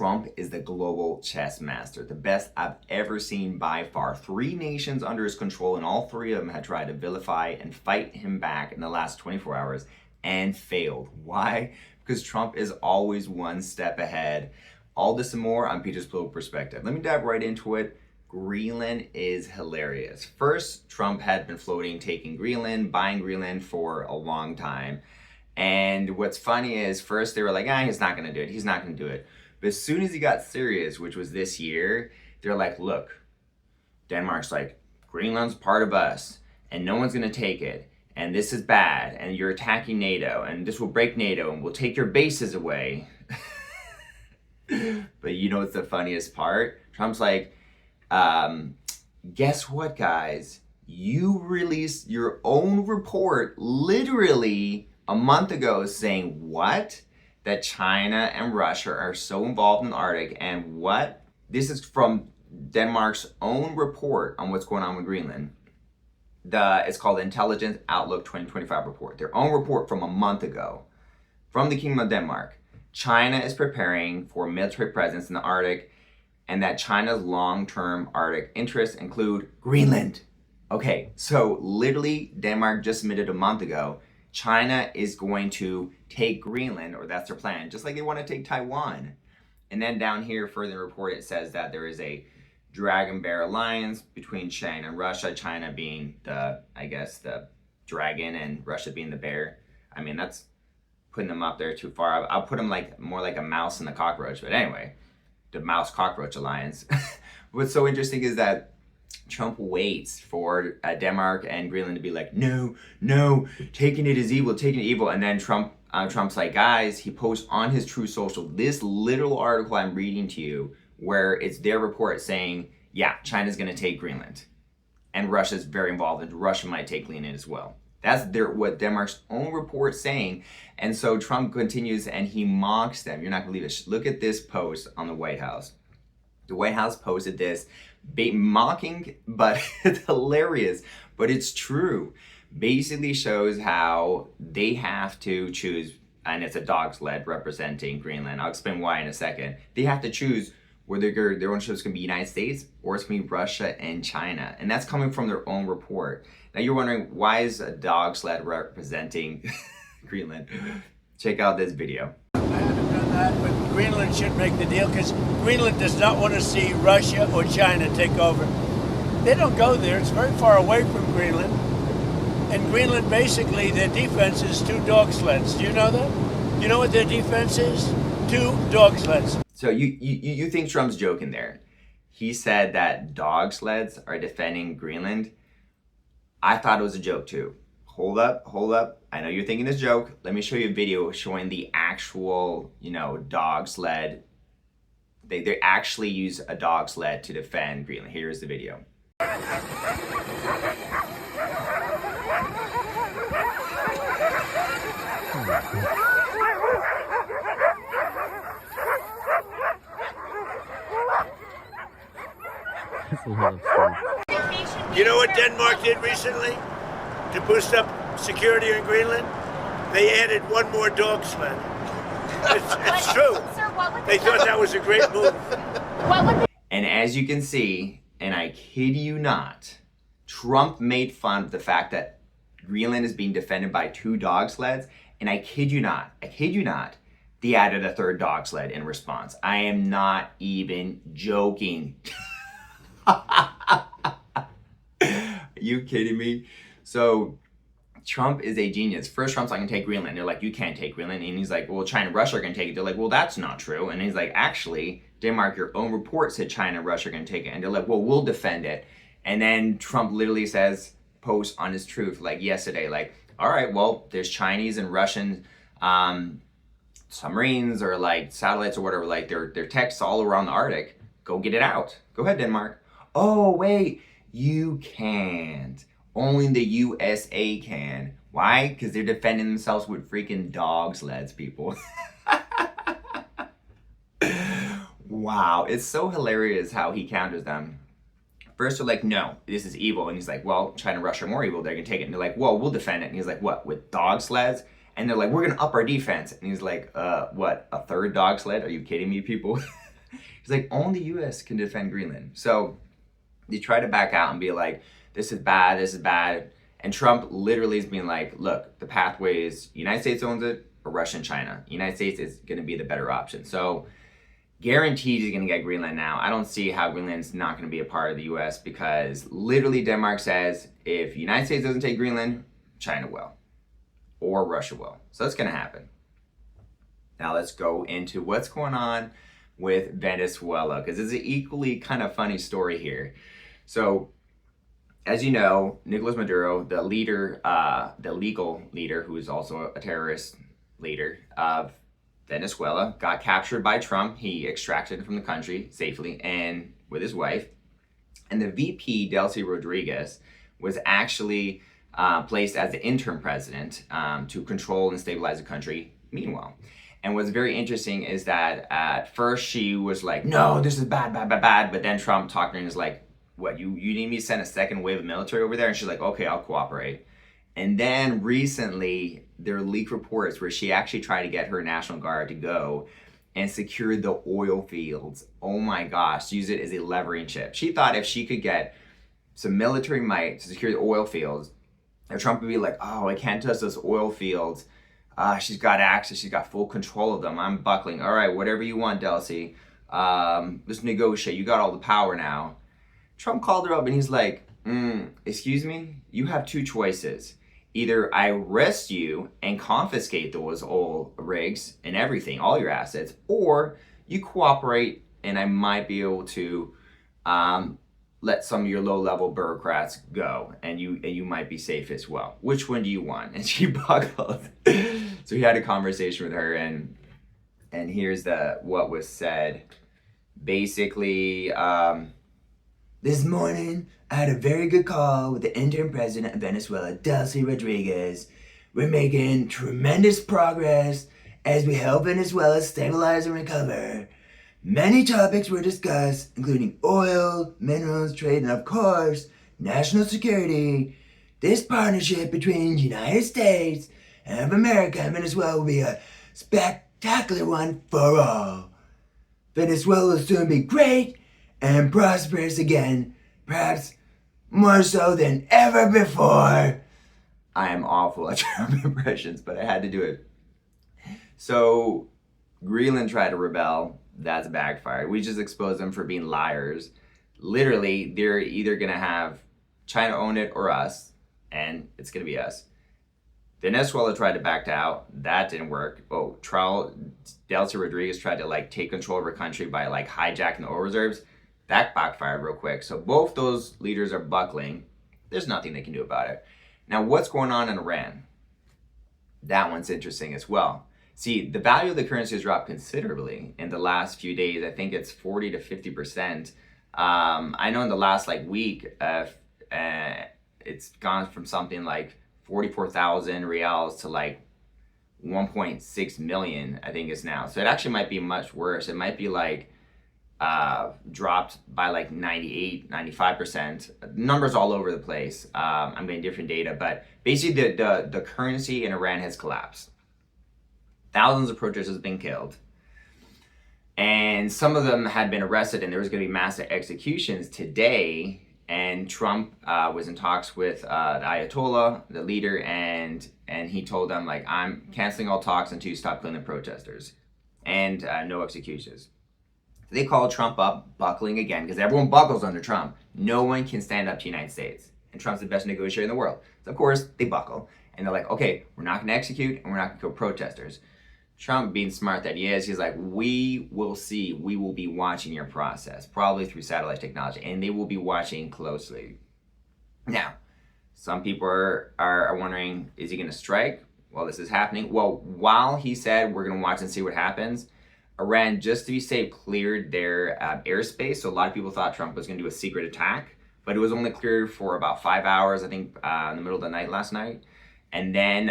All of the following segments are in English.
Trump is the global chess master, the best I've ever seen by far. 3 nations under his control, and all 3 of them had tried to vilify and fight him back in the last 24 hours and failed. Why? Because Trump is always one step ahead. All this and more on Peter's Political Perspective. Let me dive right into it. Greenland is hilarious. First, Trump had been floating, taking Greenland, buying Greenland for a long time. And what's funny is, first they were like, he's not gonna do it, he's not gonna do it. But as soon as he got serious, which was this year, they're like, look, Denmark's like, Greenland's part of us, and no one's gonna take it, and this is bad, and you're attacking NATO, and this will break NATO, and we'll take your bases away. But you know what's the funniest part? Trump's like, guess what, guys? You released your own report literally a month ago saying what? That China and Russia are so involved in the Arctic, and what? This is from Denmark's own report on what's going on with Greenland. It's called Intelligence Outlook 2025 report. Their own report from a month ago from the Kingdom of Denmark. China is preparing for military presence in the Arctic, and that China's long-term Arctic interests include Greenland. Okay, so literally Denmark just admitted a month ago China is going to take Greenland, or that's their plan, just like they want to take Taiwan. And then down here, further in the report, it says that there is a dragon bear alliance between China and Russia, China being the dragon and Russia being the bear. I mean, that's putting them up there too far. I'll put them like more like a mouse and a cockroach. But anyway, the mouse cockroach alliance. What's so interesting is that Trump waits for Denmark and Greenland to be like, no, taking it is evil, taking it evil. And then Trump's like, guys, he posts on his True Social this little article I'm reading to you where it's their report saying, yeah, China's going to take Greenland. And Russia's very involved, and Russia might take Greenland as well. That's what Denmark's own report saying. And so Trump continues and he mocks them. You're not going to believe it. Look at this post on the White House. The White House posted this, mocking, but it's hilarious, but it's true. Basically shows how they have to choose, and it's a dogsled representing Greenland. I'll explain why in a second. They have to choose whether their own ship's going to be United States or it's going to be Russia and China. And that's coming from their own report. Now you're wondering, why is a dogsled representing Greenland? Check out this video. I haven't done that, but Greenland should make the deal because Greenland does not want to see Russia or China take over. They don't go there. It's very far away from Greenland. And Greenland, basically, their defense is 2 dog sleds. Do you know that? You know what their defense is? 2 dog sleds. So you think Trump's joking there. He said that dog sleds are defending Greenland. I thought it was a joke too. Hold up. I know you're thinking it's a joke. Let me show you a video showing the actual, dog sled. They actually use a dog sled to defend Greenland. Here's the video. You know what Denmark did recently to boost up security in Greenland? They added 1 more dog sled. It's true. Sir, they thought that was a great move. And as you can see, and I kid you not, Trump made fun of the fact that Greenland is being defended by 2 dog sleds, and I kid you not, they added a 3rd dog sled in response. I am not even joking. Are you kidding me? So Trump is a genius. First, Trump's like, I can take Greenland. They're like, you can't take Greenland. And he's like, well, China and Russia are going to take it. They're like, well, that's not true. And he's like, actually, Denmark, your own report said China and Russia are going to take it. And they're like, well, we'll defend it. And then Trump literally says, post on his truth, like yesterday, like, all right, well, there's Chinese and Russian submarines or like satellites or whatever, like their texts all around the Arctic. Go get it out. Go ahead, Denmark. Oh, wait, you can't. Only the USA can. Why? Because they're defending themselves with freaking dog sleds, people. Wow, it's so hilarious how he counters them. First they're like, no, this is evil. And he's like, well, China and Russia are more evil. They're going to take it. And they're like, well, we'll defend it. And he's like, what, with dog sleds? And they're like, we're going to up our defense. And he's like, what, a 3rd dog sled? Are you kidding me, people? He's like, only the U.S. can defend Greenland. So they try to back out and be like, this is bad, this is bad. And Trump literally is being like, look, the pathway is United States owns it or Russia and China. United States is going to be the better option. So guaranteed he's going to get Greenland now. I don't see how Greenland's not going to be a part of the U.S. because literally Denmark says if the United States doesn't take Greenland, China will or Russia will. So that's going to happen. Now let's go into what's going on with Venezuela because it's an equally kind of funny story here. So as you know, Nicolas Maduro, the leader, the legal leader, who is also a terrorist leader of Venezuela, got captured by Trump. He extracted him from the country safely and with his wife. And the VP, Delcy Rodriguez, was actually placed as the interim president to control and stabilize the country meanwhile. And what's very interesting is that at first she was like, no, this is bad, bad, bad, bad. But then Trump talked to her and was like, what, you need me to send a second wave of military over there? And she's like, okay, I'll cooperate. And then recently there are leaked reports where she actually tried to get her National Guard to go and secure the oil fields. Oh my gosh, use it as a levering chip. She thought if she could get some military might to secure the oil fields, Trump would be like, oh, I can't touch those oil fields. She's got access, she's got full control of them. I'm buckling. All right, whatever you want, Delcy. Let's negotiate. You got all the power now. Trump called her up and he's like, excuse me, you have two choices. Either I arrest you and confiscate those oil rigs and everything, all your assets, or you cooperate and I might be able to let some of your low-level bureaucrats go and you might be safe as well. Which one do you want? And she buckled. So he had a conversation with her and here's what was said. Basically, this morning, I had a very good call with the interim president of Venezuela, Delcy Rodriguez. We're making tremendous progress as we help Venezuela stabilize and recover. Many topics were discussed, including oil, minerals, trade, and of course, national security. This partnership between the United States of America and Venezuela will be a spectacular one for all. Venezuela will soon be great and prosperous again, perhaps more so than ever before. I am awful at Trump impressions, but I had to do it. So Greenland tried to rebel. That's backfired. We just exposed them for being liars. Literally, they're either going to have China own it or us, and it's going to be us. Venezuela tried to back out. That didn't work. Oh, Delcy Rodriguez tried to take control of her country by hijacking the oil reserves. That backfired real quick. So both those leaders are buckling. There's nothing they can do about it. Now, what's going on in Iran? That one's interesting as well. See, the value of the currency has dropped considerably in the last few days. I think it's 40 to 50%. I know in the last week, it's gone from something like 44,000 reals to 1.6 million, I think is now. So it actually might be much worse. It might be dropped by 98, 95%. Numbers all over the place. I'm getting different data, but basically the currency in Iran has collapsed. Thousands of protesters have been killed. And some of them had been arrested and there was going to be massive executions today. And Trump was in talks with the Ayatollah, the leader, and he told them I'm canceling all talks until you stop killing the protesters and no executions. They called Trump up, buckling again, because everyone buckles under Trump. No one can stand up to the United States. And Trump's the best negotiator in the world. So of course, they buckle. And they're like, okay, we're not going to execute and we're not going to kill protesters. Trump, being smart that he is, he's like, we will see. We will be watching your process, probably through satellite technology. And they will be watching closely. Now, some people are wondering, is he going to strike while this is happening? Well, while he said we're going to watch and see what happens, Iran, just to be safe, cleared their airspace. So a lot of people thought Trump was going to do a secret attack, but it was only cleared for about 5 hours, I think, in the middle of the night last night. And then,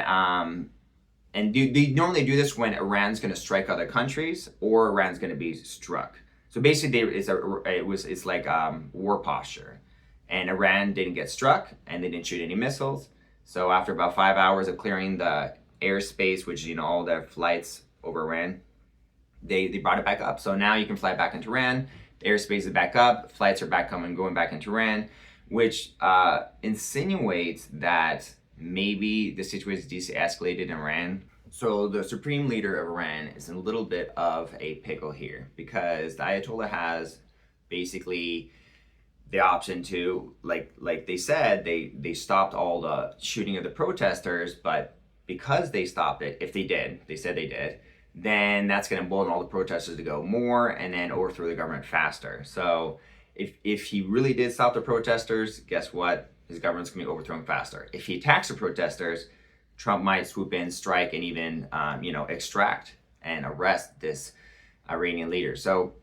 they normally do this when Iran's going to strike other countries or Iran's going to be struck. So basically, it's like war posture. And Iran didn't get struck, and they didn't shoot any missiles. So after about 5 hours of clearing the airspace, which all their flights over Iran, they brought it back up. So now you can fly back into Iran. The airspace is back up. Flights are back going back into Iran, which insinuates that maybe the situation is de-escalated in Iran. So the supreme leader of Iran is in a little bit of a pickle here because the Ayatollah has basically the option to, like they said, they stopped all the shooting of the protesters, but because they stopped it, if they said they did, then that's going to embolden all the protesters to go more and then overthrow the government faster. So if he really did stop the protesters, guess what? His government's going to be overthrown faster. If he attacks the protesters, Trump might swoop in, strike, and even extract and arrest this Iranian leader. So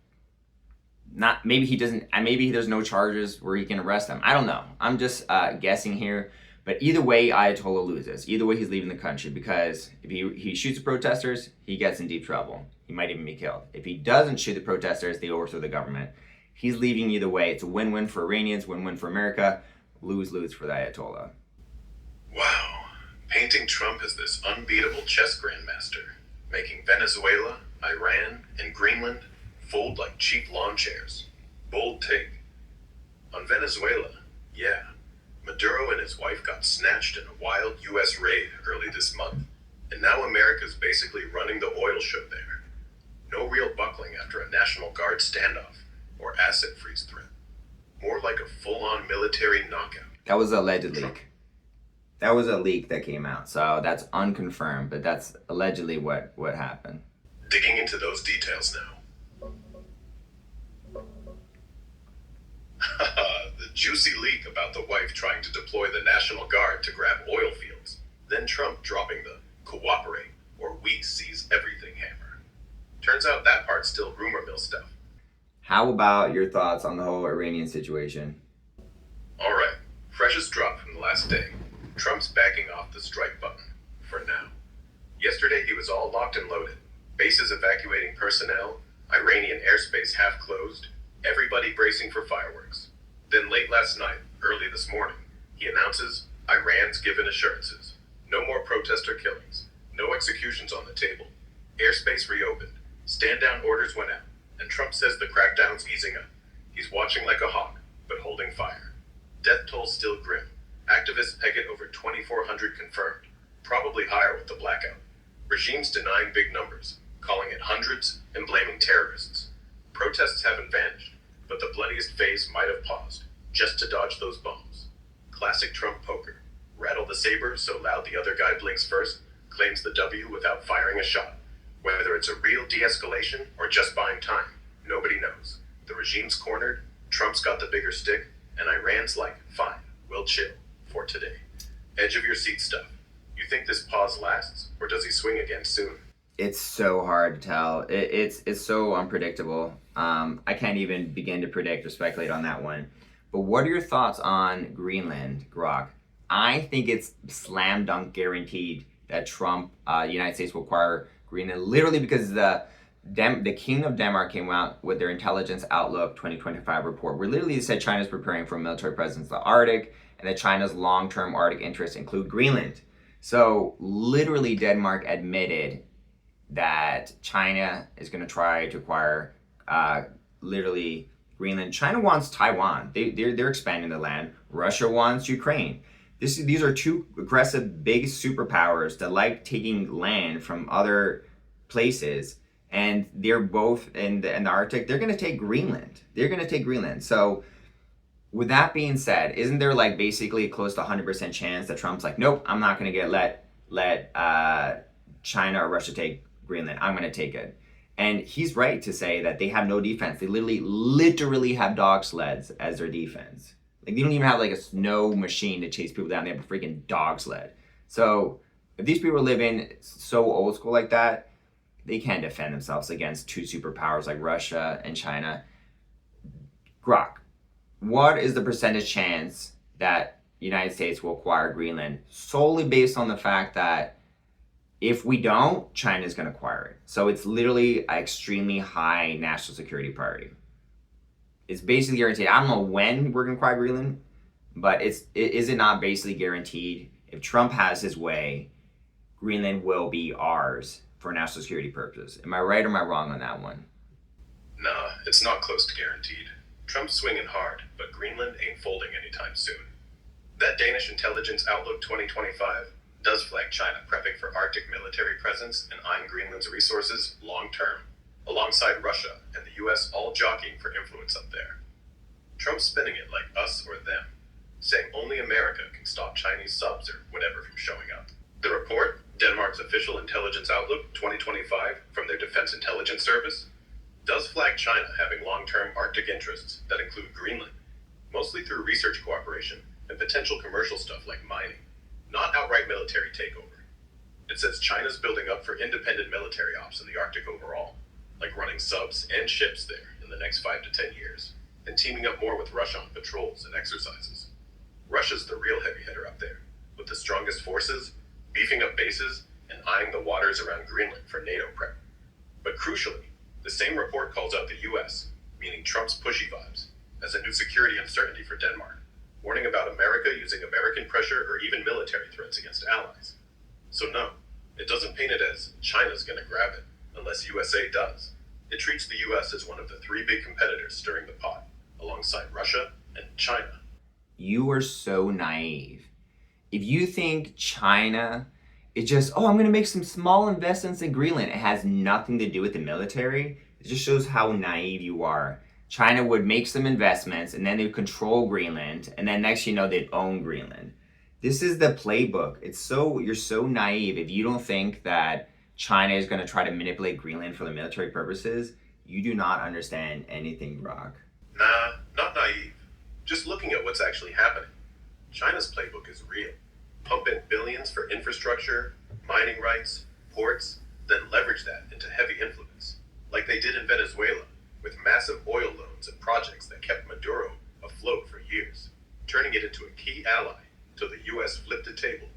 maybe he doesn't, and maybe there's no charges where he can arrest him. I don't know. I'm just guessing here. But either way, Ayatollah loses. Either way, he's leaving the country because if he shoots the protesters, he gets in deep trouble. He might even be killed. If he doesn't shoot the protesters, they overthrow the government. He's leaving either way. It's a win-win for Iranians, win-win for America, lose-lose for the Ayatollah. Wow. Painting Trump as this unbeatable chess grandmaster, making Venezuela, Iran, and Greenland fold like cheap lawn chairs. Bold take. On Venezuela, yeah. Maduro and his wife got snatched in a wild U.S. raid early this month, and now America's basically running the oil show there. No real buckling after a National Guard standoff or asset freeze threat. More like a full-on military knockout. That was a alleged leak. That was a leak that came out, so that's unconfirmed, but that's allegedly what happened. Digging into those details now. The juicy leak about the wife trying to deploy the National Guard to grab oil fields. Then Trump dropping the cooperate or we seize everything hammer. Turns out that part's still rumor mill stuff. How about your thoughts on the whole Iranian situation? All right, freshest drop from the last day. Trump's backing off the strike button, for now. Yesterday he was all locked and loaded. Bases evacuating personnel, Iranian airspace half closed, everybody bracing for fireworks. Then late last night, early this morning, he announces Iran's given assurances. No more protester killings. No executions on the table. Airspace reopened. Stand-down orders went out. And Trump says the crackdown's easing up. He's watching like a hawk, but holding fire. Death toll still grim. Activists peg it over 2,400 confirmed. Probably higher with the blackout. Regimes denying big numbers, calling it hundreds, and blaming terrorists. Protests haven't vanished, but the bloodiest phase might have paused, just to dodge those bombs. Classic Trump poker. Rattle the saber so loud the other guy blinks first, claims the W without firing a shot. Whether it's a real de-escalation or just buying time, nobody knows. The regime's cornered, Trump's got the bigger stick, and Iran's like, fine, we'll chill, for today. Edge of your seat stuff. You think this pause lasts, or does he swing again soon? It's so hard to tell. It's so unpredictable. I can't even begin to predict or speculate on that one. But what are your thoughts on Greenland, Grok? I think it's slam dunk guaranteed that Trump, the United States will acquire Greenland, literally because the King of Denmark came out with their Intelligence Outlook 2025 report, where literally said China's preparing for a military presence in the Arctic, and that China's long-term Arctic interests include Greenland. So literally Denmark admitted that China is going to try to acquire literally Greenland. China wants Taiwan. They're expanding the land. Russia wants Ukraine. These are two aggressive, big superpowers that like taking land from other places, and they're both in the Arctic. They're going to take Greenland. So with that being said, isn't there like basically close to 100% chance that Trump's like, nope, I'm not going to let China or Russia take Greenland. I'm going to take it. And he's right to say that they have no defense. They literally have dog sleds as their defense. Like, they don't even have like a snow machine to chase people down. They have a freaking dog sled. So if these people are living so old school like that, they can't defend themselves against two superpowers like Russia and China. Grok, what is the percentage chance that the United States will acquire Greenland solely based on the fact that if we don't, China's going to acquire it? So it's literally an extremely high national security priority. It's basically guaranteed. I don't know when we're going to acquire Greenland, but is it not basically guaranteed? If Trump has his way, Greenland will be ours for national security purposes. Am I right or am I wrong on that one? Nah, it's not close to guaranteed. Trump's swinging hard, but Greenland ain't folding anytime soon. That Danish Intelligence Outlook 2025 does flag China prepping for Arctic military presence and eyeing Greenland's resources long term, alongside Russia and the US all jockeying for influence up there. Trump's spinning it like us or them, saying only America can stop Chinese subs or whatever from showing up. The report, Denmark's official intelligence outlook 2025 from their Defense Intelligence Service, does flag China having long-term Arctic interests that include Greenland, mostly through research cooperation and potential commercial stuff like mining, not outright military takeover. It says China's building up for independent military ops in the Arctic overall, like running subs and ships there in the next 5 to 10 years, and teaming up more with Russia on patrols and exercises. Russia's the real heavy hitter up there, with the strongest forces, beefing up bases, and eyeing the waters around Greenland for NATO prep. But crucially, the same report calls out the US, meaning Trump's pushy vibes, as a new security uncertainty for Denmark, warning about America using American pressure or even military threats against allies. So no, it doesn't paint it as China's gonna grab it, unless USA does. It treats the US as one of the 3 big competitors stirring the pot, alongside Russia and China. You are so naive. If you think China is just, oh, I'm going to make some small investments in Greenland, it has nothing to do with the military, it just shows how naive you are. China would make some investments and then they'd control Greenland, and then next you know they'd own Greenland. This is the playbook. You're so naive. If you don't think that China is going to try to manipulate Greenland for the military purposes, you do not understand anything, Brock. Nah, not naive. Just looking at what's actually happening. China's playbook is real. Pump in billions for infrastructure, mining rights, ports, then leverage that into heavy influence, like they did in Venezuela, with massive oil loans and projects that kept Maduro afloat for years, turning it into a key ally till the US flipped the table.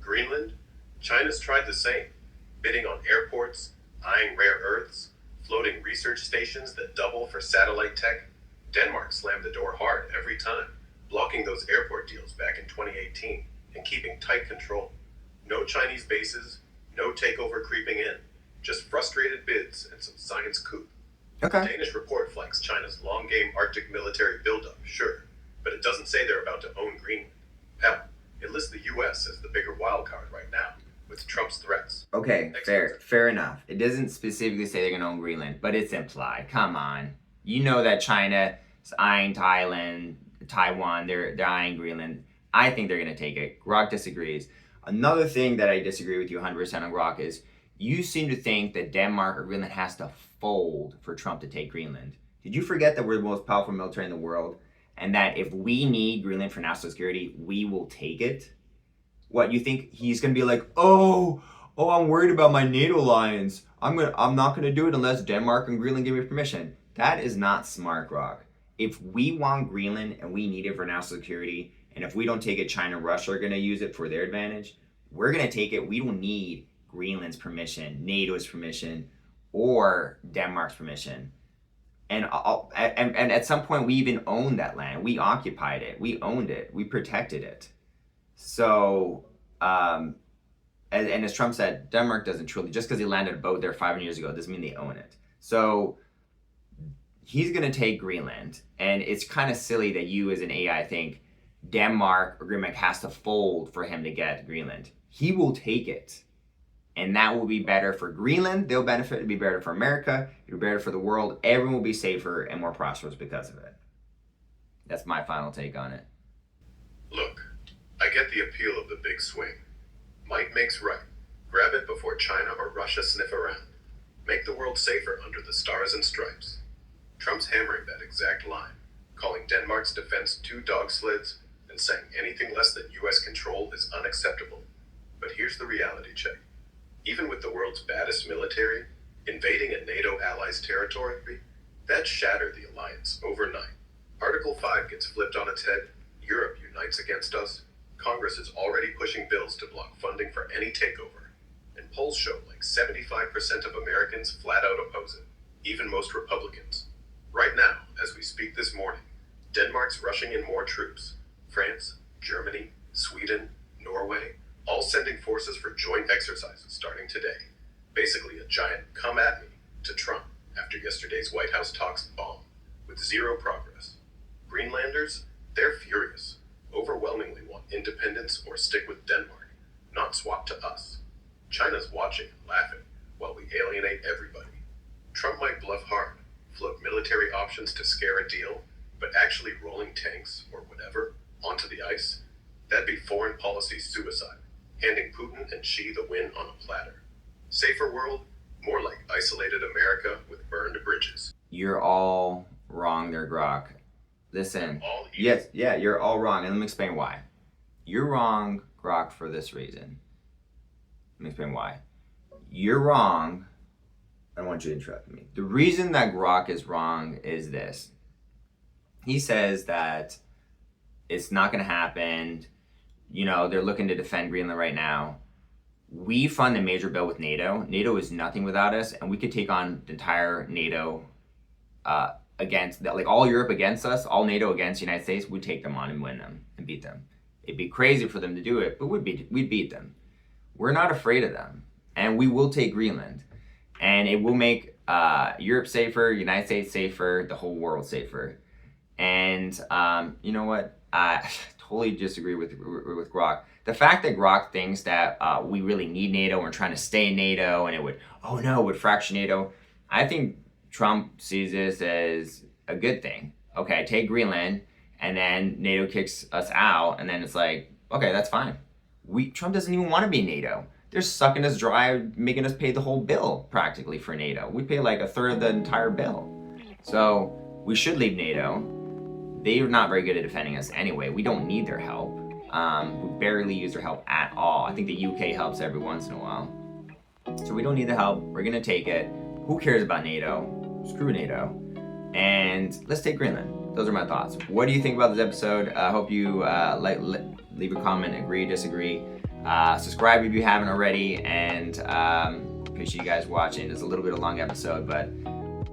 Greenland? China's tried the same, bidding on airports, eyeing rare earths, floating research stations that double for satellite tech. Denmark slammed the door hard every time, blocking those airport deals back in 2018 and keeping tight control. No Chinese bases, no takeover creeping in, just frustrated bids and some science coup. Okay. The Danish report flags China's long-game Arctic military buildup, sure, but it doesn't say they're about to own Greenland. Hell, it lists the US as the bigger wild card right now, with Trump's threats. Okay, fair enough. It doesn't specifically say they're going to own Greenland, but it's implied. Come on. You know that China is eyeing Thailand, Taiwan, they're eyeing Greenland. I think they're going to take it. Grok disagrees. Another thing that I disagree with you 100% on Grok is you seem to think that Denmark or Greenland has to fold for Trump to take Greenland. Did you forget that we're the most powerful military in the world and that if we need Greenland for national security, we will take it? What, you think he's going to be like, oh, I'm worried about my NATO alliance. I'm not going to do it unless Denmark and Greenland give me permission. That is not smart, Grok. If we want Greenland and we need it for national security, and if we don't take it, China and Russia are going to use it for their advantage, we're going to take it. We don't need Greenland's permission, NATO's permission, or Denmark's permission. And at some point, we even owned that land. We occupied it. We owned it. We protected it. So, and as Trump said, Denmark doesn't truly, just because he landed a boat there 500 years ago, doesn't mean they own it. So he's going to take Greenland. And it's kind of silly that you as an AI think Denmark or Greenland has to fold for him to get Greenland. He will take it. And that will be better for Greenland. They'll benefit. It'll be better for America. It'll be better for the world. Everyone will be safer and more prosperous because of it. That's my final take on it. Look, I get the appeal of the big swing. Might makes right. Grab it before China or Russia sniff around. Make the world safer under the stars and stripes. Trump's hammering that exact line, calling Denmark's defense 2 dogsleds and saying anything less than US control is unacceptable. But here's the reality check. Even with the world's baddest military, invading a NATO ally's territory, that shattered the alliance overnight. Article 5 gets flipped on its head, Europe unites against us, Congress is already pushing bills to block funding for any takeover, and polls show like 75% of Americans flat out oppose it, even most Republicans. Right now, as we speak this morning, Denmark's rushing in more troops. France, Germany, Sweden, Norway, all sending forces for joint exercises starting today. Basically a giant come at me to Trump after yesterday's White House talks bomb, with zero progress. Greenlanders, they're furious, overwhelmingly want independence or stick with Denmark, not swap to us. China's watching and laughing while we alienate everybody. Trump might bluff hard, float military options to scare a deal, but actually rolling tanks or whatever onto the ice, that'd be foreign policy suicide, handing Putin and Xi the win on a platter. Safer world, more like isolated America with burned bridges. You're all wrong there, Grok. Listen, All evil. yes, yeah, you're all wrong, and let me explain why. You're wrong, Grok, for this reason. Let me explain why. You're wrong. I don't want you to interrupt me. The reason that Grok is wrong is this. He says that it's not going to happen. You know, they're looking to defend Greenland right now. We fund a major bill with NATO. NATO is nothing without us, and we could take on the entire NATO against, like all Europe against us, all NATO against the United States. We'd take them on and win them and beat them. It'd be crazy for them to do it, but we'd beat them. We're not afraid of them, and we will take Greenland, and it will make Europe safer, United States safer, the whole world safer. And you know what? I totally disagree with Grok. The fact that Grok thinks that we really need NATO and we're trying to stay in NATO and it would fracture NATO. I think Trump sees this as a good thing. Okay, take Greenland and then NATO kicks us out and then it's like, okay, that's fine. Trump doesn't even want to be in NATO. They're sucking us dry, making us pay the whole bill practically for NATO. We pay like a third of the entire bill. So we should leave NATO. They're not very good at defending us anyway. We don't need their help. We barely use their help at all. I think the UK helps every once in a while. So we don't need the help. We're going to take it. Who cares about NATO? Screw NATO. And let's take Greenland. Those are my thoughts. What do you think about this episode? I hope you leave a comment, agree, disagree. Subscribe if you haven't already. And appreciate you guys watching. It's a little bit of a long episode, but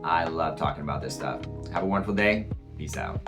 I love talking about this stuff. Have a wonderful day. Peace out.